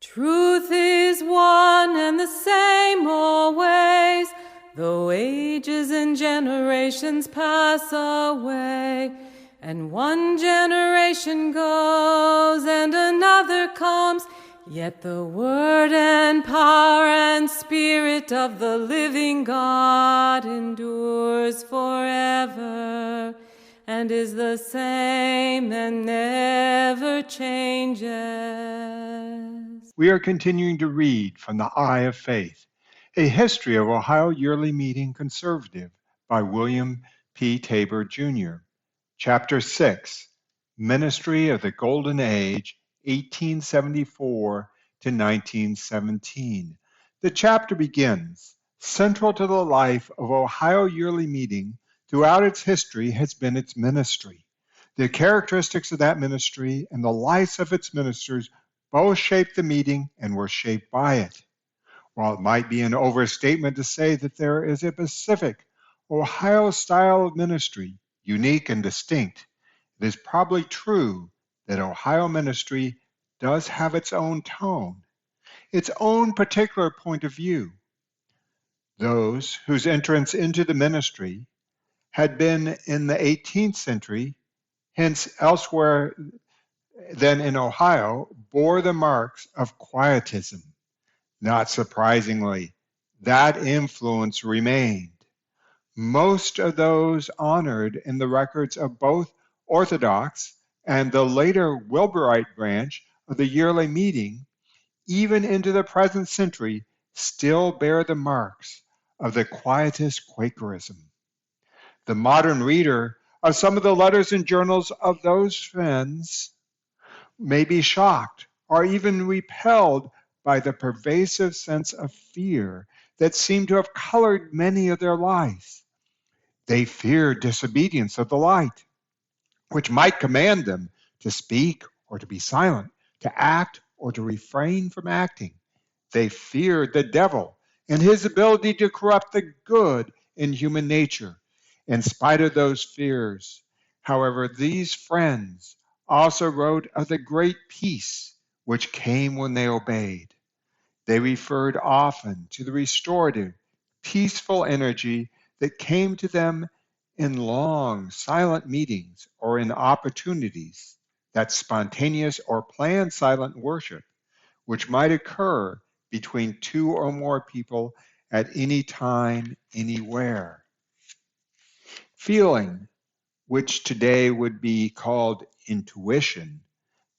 Truth is one and the same always, though ages and generations pass away. And one generation goes and another comes, yet the word and power and spirit of the living God endures forever, and is the same and never changes. We are continuing to read from the Eye of Faith, a history of Ohio Yearly Meeting Conservative by William P. Tabor, Jr. Chapter 6, Ministry of the Golden Age, 1874 to 1917. The chapter begins, central to the life of Ohio Yearly Meeting throughout its history has been its ministry. The characteristics of that ministry and the lives of its ministers both shaped the meeting and were shaped by it. While it might be an overstatement to say that there is a specific Ohio style of ministry, unique and distinct, it is probably true that Ohio ministry does have its own tone, its own particular point of view. Those whose entrance into the ministry had been in the 18th century, hence elsewhere than in Ohio, bore the marks of Quietism. Not surprisingly, that influence remained. Most of those honored in the records of both Orthodox and the later Wilburite branch of the yearly meeting, even into the present century, still bear the marks of the Quietist Quakerism. The modern reader of some of the letters and journals of those friends may be shocked or even repelled by the pervasive sense of fear that seemed to have colored many of their lives. They feared disobedience of the light, which might command them to speak or to be silent, to act or to refrain from acting. They feared the devil and his ability to corrupt the good in human nature. In spite of those fears, however, these friends also wrote of the great peace which came when they obeyed. They referred often to the restorative, peaceful energy that came to them in long, silent meetings or in opportunities, that spontaneous or planned silent worship, which might occur between two or more people at any time, anywhere. Feeling, which today would be called intuition,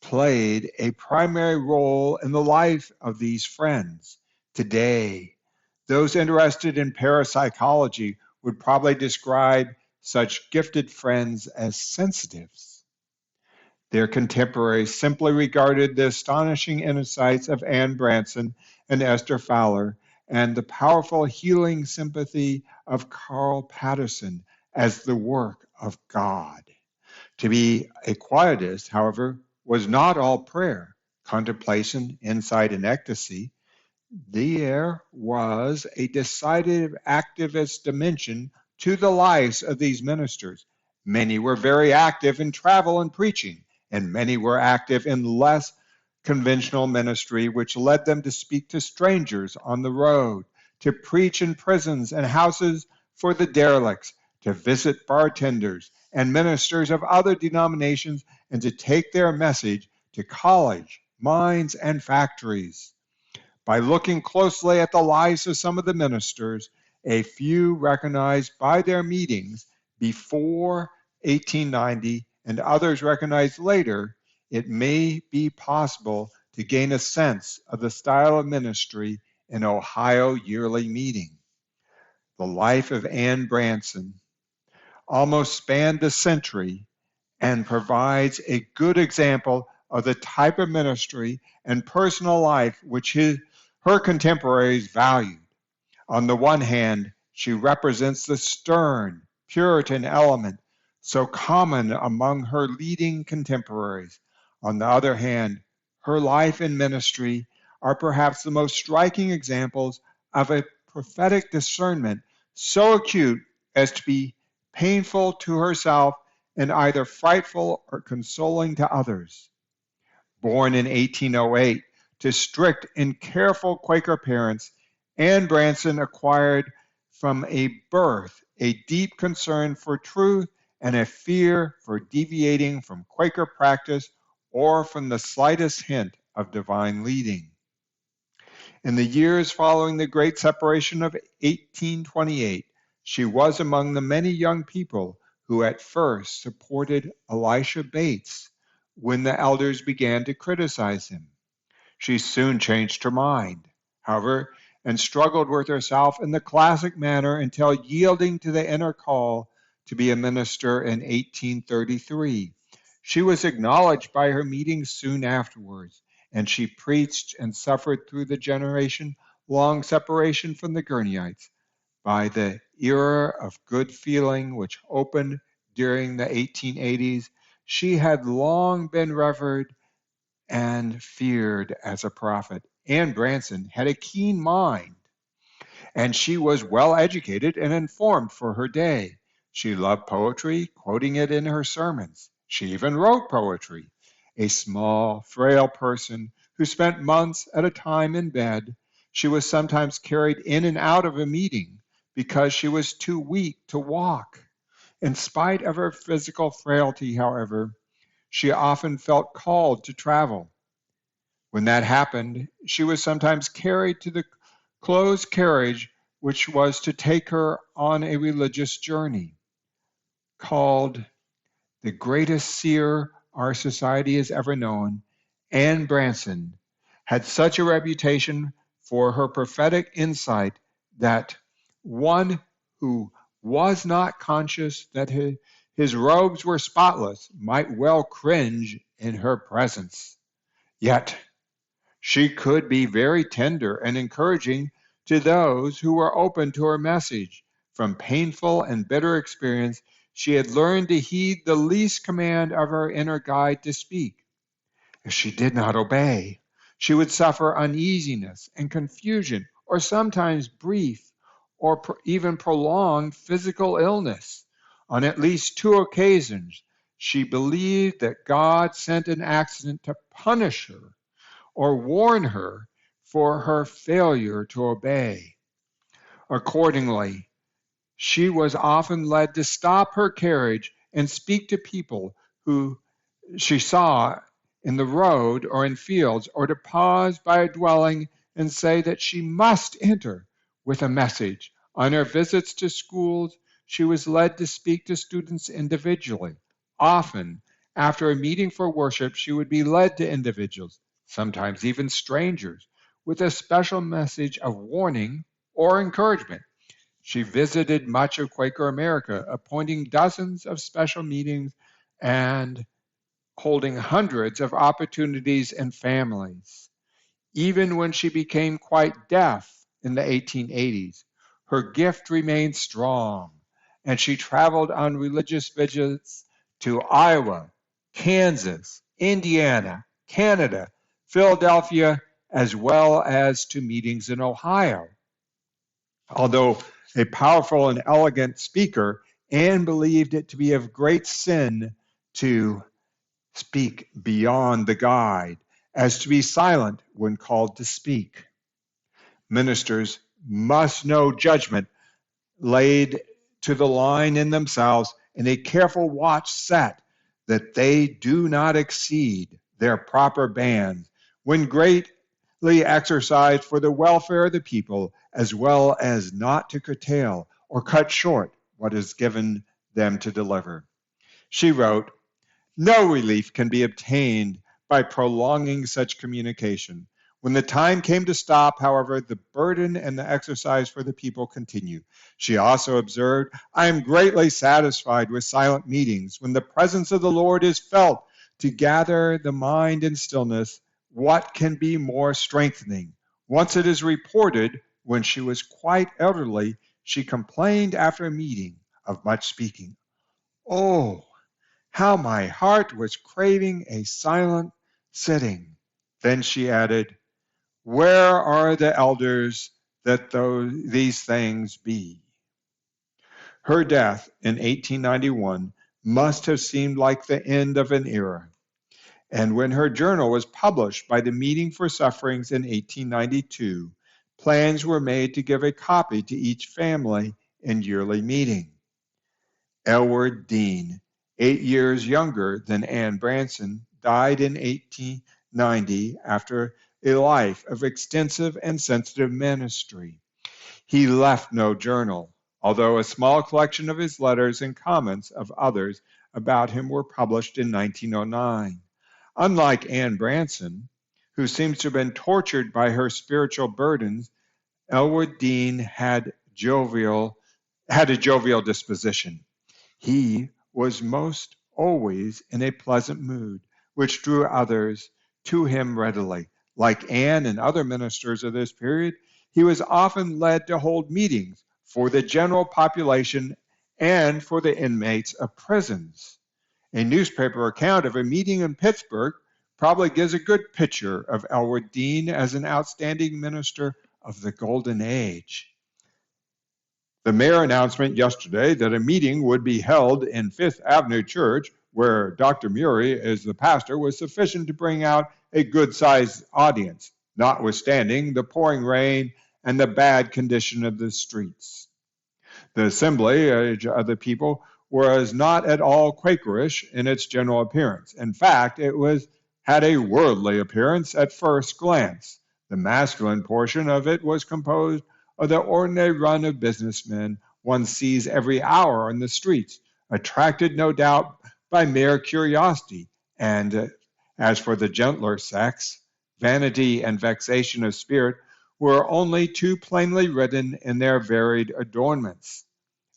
played a primary role in the life of these friends. Today, those interested in parapsychology would probably describe such gifted friends as sensitives. Their contemporaries simply regarded the astonishing insights of Anne Branson and Esther Fowler and the powerful healing sympathy of Carl Patterson as the work of God. To be a quietist, however, was not all prayer, contemplation, insight, and ecstasy. There was a decided activist dimension to the lives of these ministers. Many were very active in travel and preaching, and many were active in less conventional ministry, which led them to speak to strangers on the road, to preach in prisons and houses for the derelicts, to visit bartenders and ministers of other denominations, and to take their message to college, mines, and factories. By looking closely at the lives of some of the ministers, a few recognized by their meetings before 1890 and others recognized later, it may be possible to gain a sense of the style of ministry in Ohio Yearly Meeting. The life of Anne Branson almost spanned a century and provides a good example of the type of ministry and personal life which her contemporaries valued. On the one hand, she represents the stern, Puritan element so common among her leading contemporaries. On the other hand, her life and ministry are perhaps the most striking examples of a prophetic discernment so acute as to be painful to herself and either frightful or consoling to others. Born in 1808 to strict and careful Quaker parents, Anne Branson acquired from a birth a deep concern for truth and a fear for deviating from Quaker practice or from the slightest hint of divine leading. In the years following the Great Separation of 1828, she was among the many young people who at first supported Elisha Bates when the elders began to criticize him. She soon changed her mind, however, and struggled with herself in the classic manner until yielding to the inner call to be a minister in 1833. She was acknowledged by her meetings soon afterwards, and she preached and suffered through the generation-long separation from the Gurneites. By the era of good feeling which opened during the 1880s, she had long been revered and feared as a prophet. Anne Branson had a keen mind, and she was well educated and informed for her day. She loved poetry, quoting it in her sermons. She even wrote poetry. A small, frail person who spent months at a time in bed, she was sometimes carried in and out of a meeting because she was too weak to walk. In spite of her physical frailty, however, she often felt called to travel. When that happened, she was sometimes carried to the closed carriage which was to take her on a religious journey. Called the greatest seer our society has ever known, Anne Branson had such a reputation for her prophetic insight that one who was not conscious that his robes were spotless might well cringe in her presence. Yet she could be very tender and encouraging to those who were open to her message. From painful and bitter experience, she had learned to heed the least command of her inner guide to speak. If she did not obey, she would suffer uneasiness and confusion, or sometimes brief or even prolonged physical illness. On at least 2 occasions, she believed that God sent an accident to punish her or warn her for her failure to obey. Accordingly, she was often led to stop her carriage and speak to people who she saw in the road or in fields, or to pause by a dwelling and say that she must enter with a message. On her visits to schools, she was led to speak to students individually. Often, after a meeting for worship, she would be led to individuals, sometimes even strangers, with a special message of warning or encouragement. She visited much of Quaker America, appointing dozens of special meetings and holding hundreds of opportunities and families. Even when she became quite deaf in the 1880s, her gift remained strong, and she traveled on religious visits to Iowa, Kansas, Indiana, Canada, Philadelphia, as well as to meetings in Ohio. Although a powerful and elegant speaker, Anne believed it to be of great sin to speak beyond the guide, as to be silent when called to speak. Ministers must know judgment laid to the line in themselves, and a careful watch set that they do not exceed their proper bands when greatly exercised for the welfare of the people, as well as not to curtail or cut short what is given them to deliver. She wrote, "No relief can be obtained by prolonging such communication. When the time came to stop, however, the burden and the exercise for the people continued." She also observed, "I am greatly satisfied with silent meetings. When the presence of the Lord is felt to gather the mind in stillness, what can be more strengthening?" Once it is reported, when she was quite elderly, she complained after a meeting of much speaking. "Oh, how my heart was craving a silent sitting." Then she added, "Where are the elders that these things be?" Her death in 1891 must have seemed like the end of an era. And when her journal was published by the Meeting for Sufferings in 1892, plans were made to give a copy to each family in yearly meeting. Elwood Dean, 8 years younger than Anne Branson, died in 1890 after a life of extensive and sensitive ministry. He left no journal, although a small collection of his letters and comments of others about him were published in 1909. Unlike Anne Branson, who seems to have been tortured by her spiritual burdens, Elwood Dean had a jovial disposition. He was most always in a pleasant mood, which drew others to him readily. Like Anne and other ministers of this period, he was often led to hold meetings for the general population and for the inmates of prisons. A newspaper account of a meeting in Pittsburgh probably gives a good picture of Elwood Dean as an outstanding minister of the Golden Age. The mayor announcement yesterday that a meeting would be held in Fifth Avenue Church, where Dr. Murray is the pastor, was sufficient to bring out a good-sized audience, notwithstanding the pouring rain and the bad condition of the streets. The assembly of the people was not at all Quakerish in its general appearance. In fact, it had a worldly appearance at first glance. The masculine portion of it was composed of the ordinary run of businessmen one sees every hour on the streets, attracted no doubt by mere curiosity. And as for the gentler sex, vanity and vexation of spirit were only too plainly written in their varied adornments.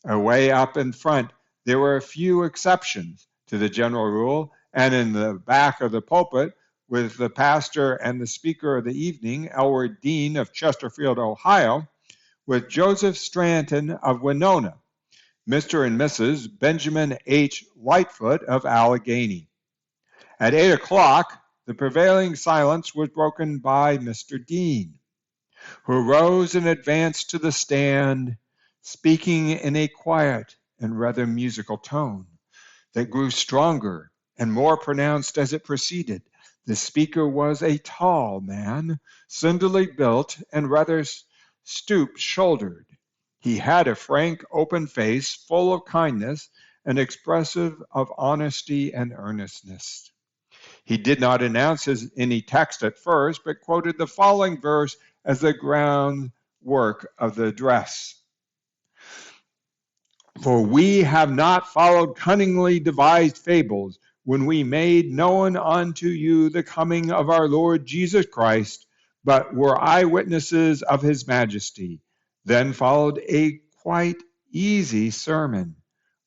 Away up in front, there were a few exceptions to the general rule, and in the back of the pulpit, with the pastor and the speaker of the evening, Elwood Dean of Chesterfield, Ohio, with Joseph Stanton of Winona, Mr. and Mrs. Benjamin H. Lightfoot of Allegheny. At 8 o'clock, the prevailing silence was broken by Mr. Dean, who rose and advanced to the stand, speaking in a quiet and rather musical tone that grew stronger and more pronounced as it proceeded. The speaker was a tall man, slenderly built and rather stoop-shouldered. He had a frank, open face, full of kindness and expressive of honesty and earnestness. He did not announce any text at first, but quoted the following verse as the groundwork of the address. For we have not followed cunningly devised fables when we made known unto you the coming of our Lord Jesus Christ, but were eyewitnesses of his majesty. Then followed a quite easy sermon,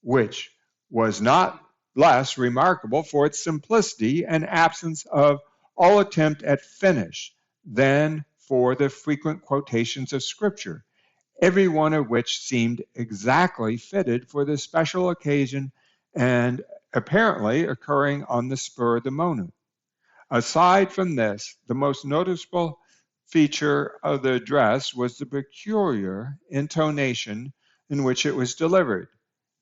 which was not less remarkable for its simplicity and absence of all attempt at finish than for the frequent quotations of Scripture, every one of which seemed exactly fitted for the special occasion and apparently occurring on the spur of the moment. Aside from this, the most noticeable feature of the address was the peculiar intonation in which it was delivered,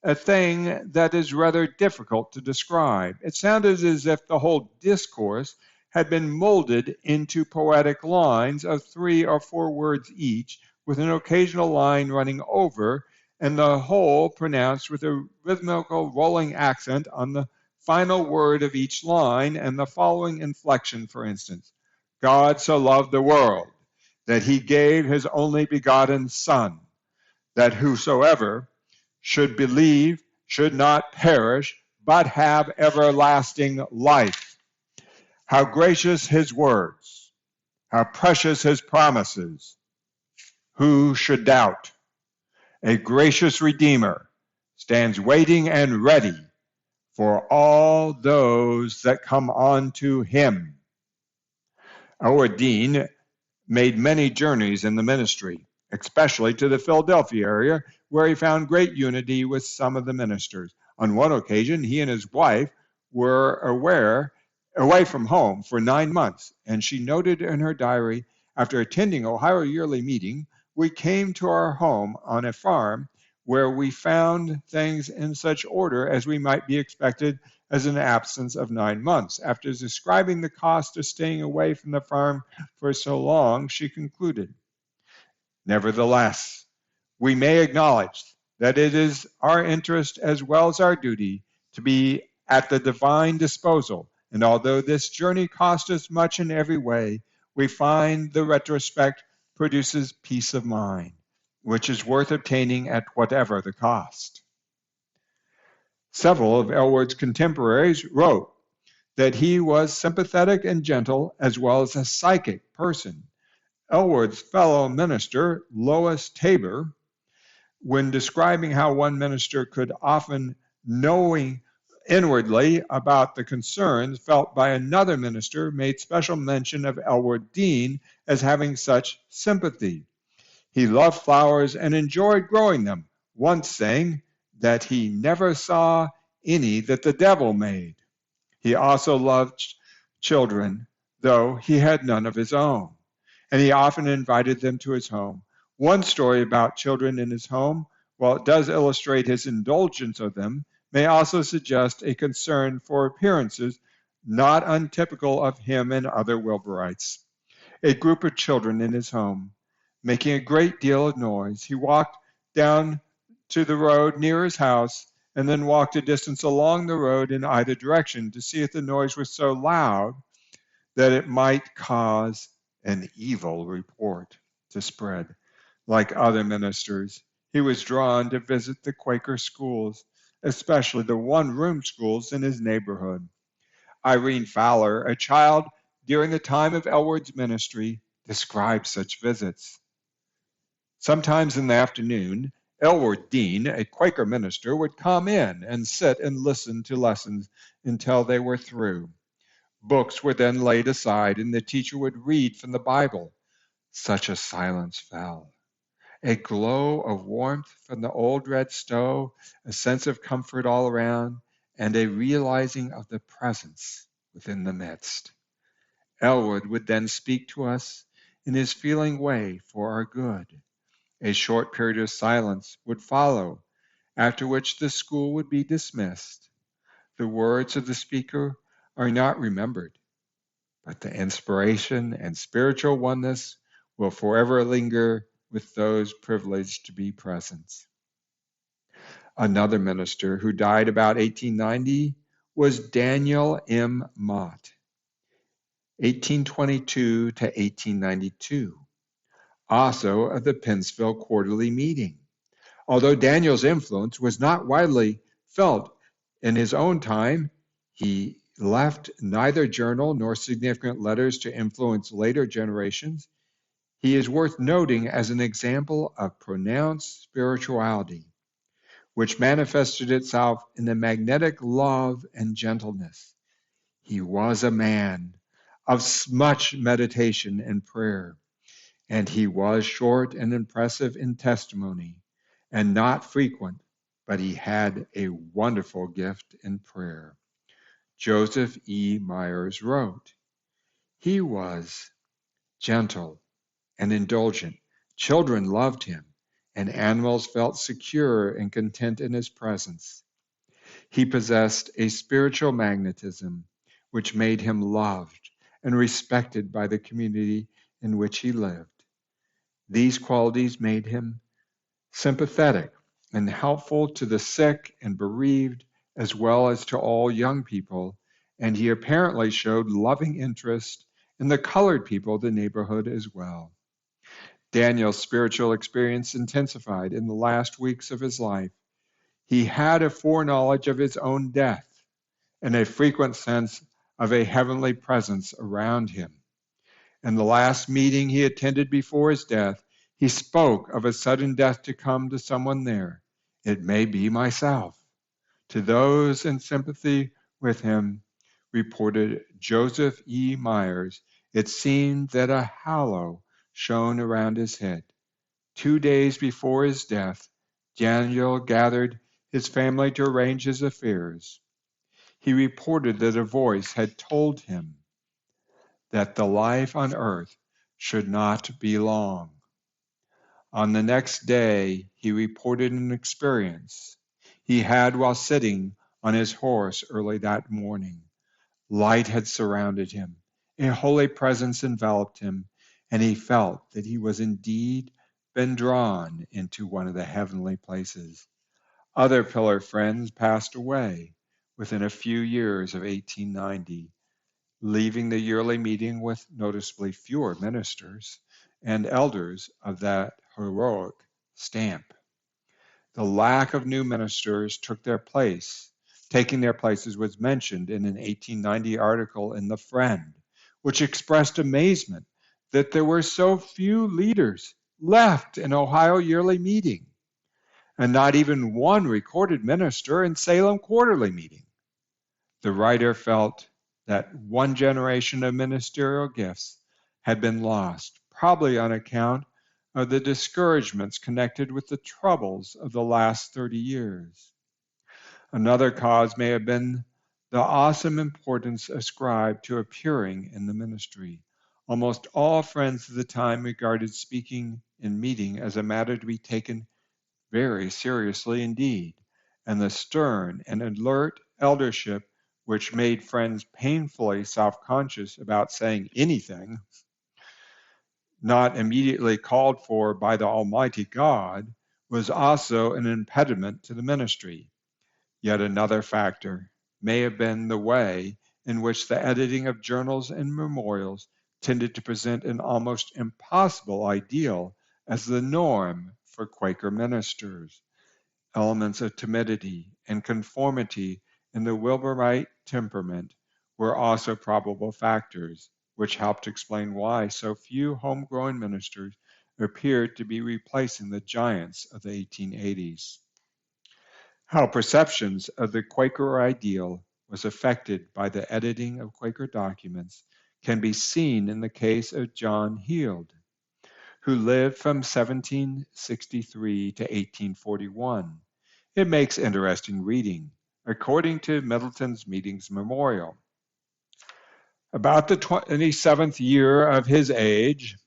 a thing that is rather difficult to describe. It sounded as if the whole discourse had been molded into poetic lines of 3 or 4 words each, with an occasional line running over, and the whole pronounced with a rhythmical rolling accent on the final word of each line, and the following inflection, for instance. God so loved the world that he gave his only begotten Son, that whosoever should believe should not perish, but have everlasting life. How gracious his words, how precious his promises. Who should doubt? A gracious Redeemer stands waiting and ready for all those that come unto him. Elwood Dean made many journeys in the ministry, especially to the Philadelphia area, where he found great unity with some of the ministers. On one occasion, he and his wife were away from home for 9 months, and she noted in her diary, after attending Ohio Yearly Meeting, we came to our home on a farm where we found things in such order as we might be expected as an absence of 9 months. After describing the cost of staying away from the farm for so long, she concluded, "Nevertheless, we may acknowledge that it is our interest as well as our duty to be at the divine disposal, and although this journey cost us much in every way, we find the retrospect produces peace of mind, which is worth obtaining at whatever the cost." Several of Elwood's contemporaries wrote that he was sympathetic and gentle as well as a psychic person. Elwood's fellow minister, Lois Tabor, when describing how one minister could often knowing inwardly about the concerns felt by another minister, made special mention of Elwood Dean as having such sympathy. He loved flowers and enjoyed growing them, once saying that he never saw any that the devil made. He also loved children, though he had none of his own, and he often invited them to his home. One story about children in his home, while it does illustrate his indulgence of them, may also suggest a concern for appearances not untypical of him and other Wilburites. A group of children in his home, making a great deal of noise. He walked down to the road near his house and then walked a distance along the road in either direction to see if the noise was so loud that it might cause an evil report to spread. Like other ministers, he was drawn to visit the Quaker schools, especially the one-room schools in his neighborhood. Irene Fowler, a child during the time of Elwood's ministry, described such visits. Sometimes in the afternoon, Elwood Dean, a Quaker minister, would come in and sit and listen to lessons until they were through. Books were then laid aside and the teacher would read from the Bible. Such a silence fell. A glow of warmth from the old red stove, a sense of comfort all around, and a realizing of the presence within the midst. Elwood would then speak to us in his feeling way for our good. A short period of silence would follow, after which the school would be dismissed. The words of the speaker are not remembered, but the inspiration and spiritual oneness will forever linger with those privileged to be present. Another minister who died about 1890 was Daniel M. Mott, 1822 to 1892, also of the Pennsville Quarterly Meeting. Although Daniel's influence was not widely felt in his own time, he left neither journal nor significant letters to influence later generations. He is worth noting as an example of pronounced spirituality, which manifested itself in the magnetic love and gentleness. He was a man of much meditation and prayer, and he was short and impressive in testimony, and not frequent, but he had a wonderful gift in prayer. Joseph E. Myers wrote, "He was gentle and indulgent. Children loved him, and animals felt secure and content in his presence. He possessed a spiritual magnetism which made him loved and respected by the community in which he lived. These qualities made him sympathetic and helpful to the sick and bereaved, as well as to all young people, and he apparently showed loving interest in the colored people of the neighborhood as well." Daniel's spiritual experience intensified in the last weeks of his life. He had a foreknowledge of his own death and a frequent sense of a heavenly presence around him. In the last meeting he attended before his death, he spoke of a sudden death to come to someone there. "It may be myself." To those in sympathy with him, reported Joseph E. Myers, it seemed that a halo shone around his head. 2 days before his death, Daniel gathered his family to arrange his affairs. He reported that a voice had told him that the life on earth should not be long. On the next day, he reported an experience he had while sitting on his horse early that morning. Light had surrounded him. A holy presence enveloped him, and he felt that he was indeed been drawn into one of the heavenly places. Other pillar friends passed away within a few years of 1890, leaving the yearly meeting with noticeably fewer ministers and elders of that heroic stamp. The lack of new ministers taking their places was mentioned in an 1890 article in The Friend, which expressed amazement that there were so few leaders left in Ohio yearly meeting, and not even one recorded minister in Salem quarterly meeting. The writer felt that one generation of ministerial gifts had been lost, probably on account of the discouragements connected with the troubles of the last 30 years. Another cause may have been the awesome importance ascribed to appearing in the ministry. Almost all friends of the time regarded speaking in meeting as a matter to be taken very seriously indeed, and the stern and alert eldership, which made friends painfully self-conscious about saying anything not immediately called for by the Almighty God, was also an impediment to the ministry. Yet another factor may have been the way in which the editing of journals and memorials tended to present an almost impossible ideal as the norm for Quaker ministers. Elements of timidity and conformity in the Wilburite temperament were also probable factors, which helped explain why so few homegrown ministers appeared to be replacing the giants of the 1880s. How perceptions of the Quaker ideal was affected by the editing of Quaker documents can be seen in the case of John Heald, who lived from 1763 to 1841. It makes interesting reading, according to Middleton's Meetings Memorial. About the 27th year of his age,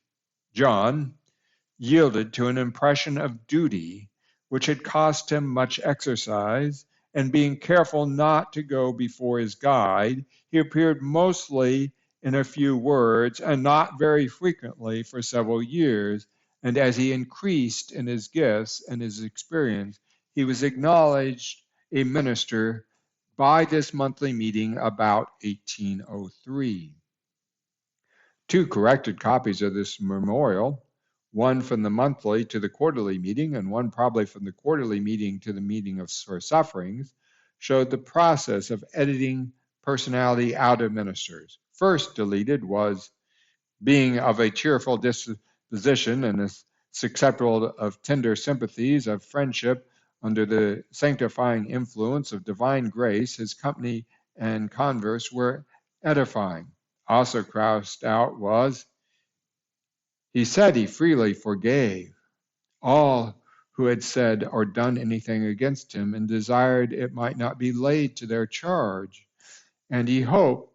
John yielded to an impression of duty which had cost him much exercise, and being careful not to go before his guide, he appeared mostly in a few words and not very frequently for several years, and as he increased in his gifts and his experience, he was acknowledged a minister by this monthly meeting about 1803. Two corrected copies of this memorial, one from the monthly to the quarterly meeting and one probably from the quarterly meeting to the meeting for sufferings, showed the process of editing personality out of ministers. First deleted was being of a cheerful disposition and susceptible of tender sympathies, of friendship, under the sanctifying influence of divine grace, his company and converse were edifying. Also crossed out was, he said he freely forgave all who had said or done anything against him, and desired it might not be laid to their charge. And he hoped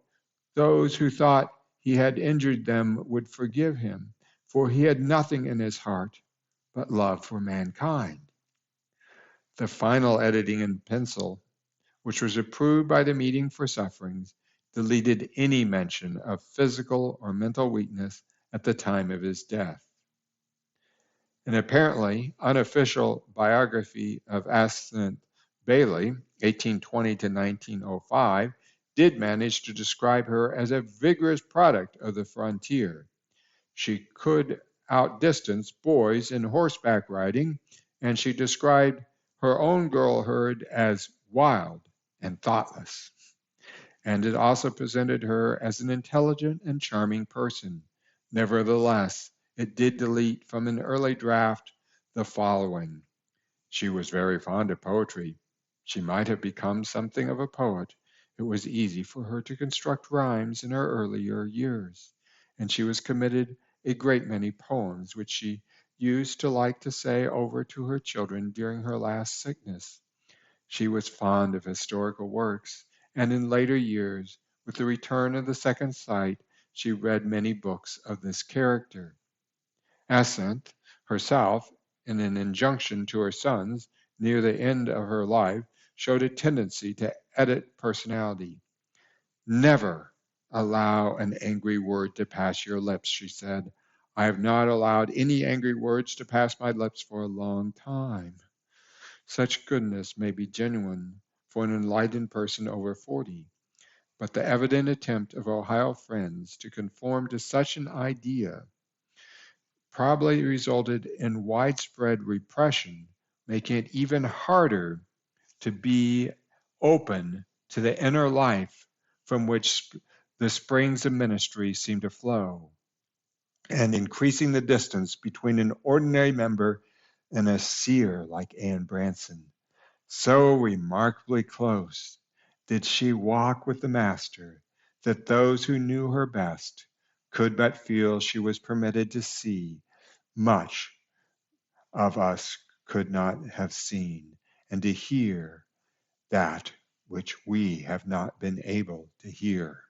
those who thought he had injured them would forgive him, for he had nothing in his heart but love for mankind. The final editing in pencil, which was approved by the meeting for sufferings, deleted any mention of physical or mental weakness at the time of his death. An apparently unofficial biography of Ascent Bailey, 1820 to 1905, did manage to describe her as a vigorous product of the frontier. She could outdistance boys in horseback riding, and she described her own girlhood as wild and thoughtless. And it also presented her as an intelligent and charming person. Nevertheless, it did delete from an early draft the following. She was very fond of poetry. She might have become something of a poet. It was easy for her to construct rhymes in her earlier years, and she was committed a great many poems which she used to like to say over to her children during her last sickness. She was fond of historical works, and in later years, with the return of the second sight, she read many books of this character. Ascent herself, in an injunction to her sons near the end of her life, showed a tendency to edit personality. Never allow an angry word to pass your lips, she said. I have not allowed any angry words to pass my lips for a long time. Such goodness may be genuine for an enlightened person over 40, but the evident attempt of Ohio Friends to conform to such an idea probably resulted in widespread repression, making it even harder to be open to the inner life from which the springs of ministry seem to flow, and increasing the distance between an ordinary member and a seer like Anne Branson. So remarkably close did she walk with the Master that those who knew her best could but feel she was permitted to see much of us could not have seen, and to hear that which we have not been able to hear.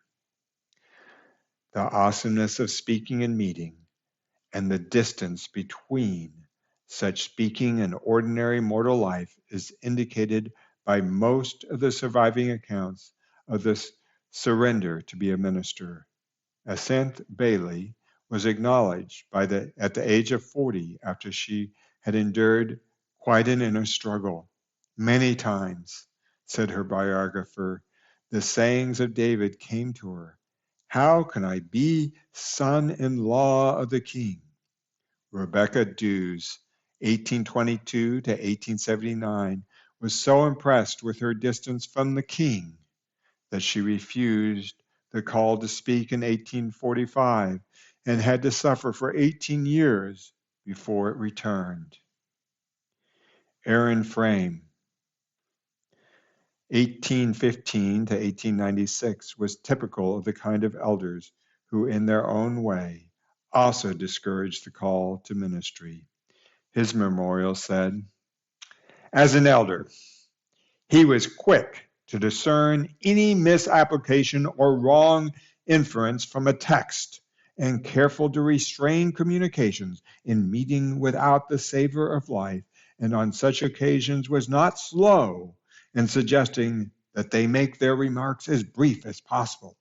The awesomeness of speaking and meeting, and the distance between such speaking and ordinary mortal life is indicated by most of the surviving accounts of this surrender to be a minister. Asanthe Bailey was acknowledged at the age of 40 after she had endured quite an inner struggle. Many times, said her biographer, the sayings of David came to her. How can I be son-in-law of the king? Rebecca Dews, 1822 to 1879, was so impressed with her distance from the king that she refused the call to speak in 1845 and had to suffer for 18 years before it returned. Aaron Frame, 1815 to 1896, was typical of the kind of elders who, in their own way, also discouraged the call to ministry. His memorial said, as an elder, he was quick to discern any misapplication or wrong inference from a text, and careful to restrain communications in meeting without the savor of life, and on such occasions was not slow in suggesting that they make their remarks as brief as possible.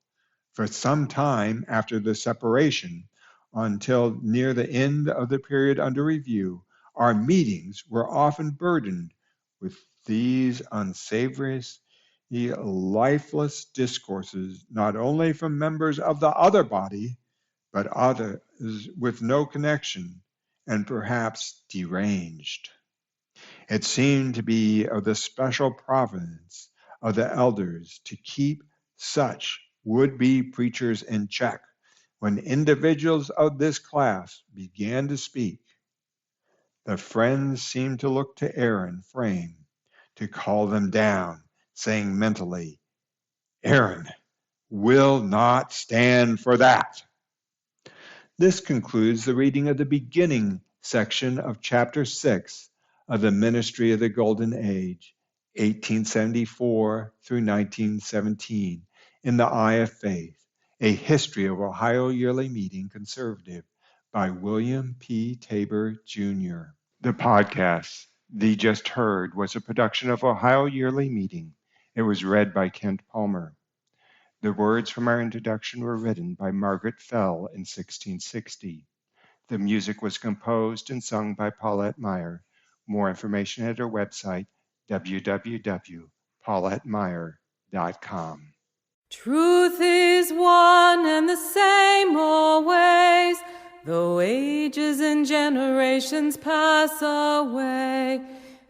For some time after the separation, until near the end of the period under review, our meetings were often burdened with these unsavory, lifeless discourses, not only from members of the other body, but others with no connection, and perhaps deranged. It seemed to be of the special providence of the elders to keep such would-be preachers in check when individuals of this class began to speak. The friends seemed to look to Aaron Frame to call them down, saying mentally, Aaron will not stand for that. This concludes the reading of the beginning section of chapter 6 of the Ministry of the Golden Age, 1874 through 1917, in the Eye of Faith, a history of Ohio Yearly Meeting Conservative by William P. Tabor, Jr. The podcast thee just heard was a production of Ohio Yearly Meeting. It was read by Kent Palmer. The words from our introduction were written by Margaret Fell in 1660. The music was composed and sung by Paulette Meyer. More information at our website, www.paulettemeyer.com. Truth is one and the same always, though ages and generations pass away,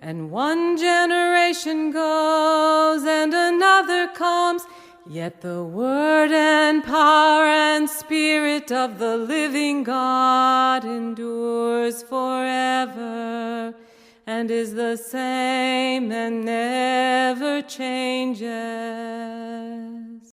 and one generation goes and another comes, yet the word and power and spirit of the living God endures forever, and is the same and never changes.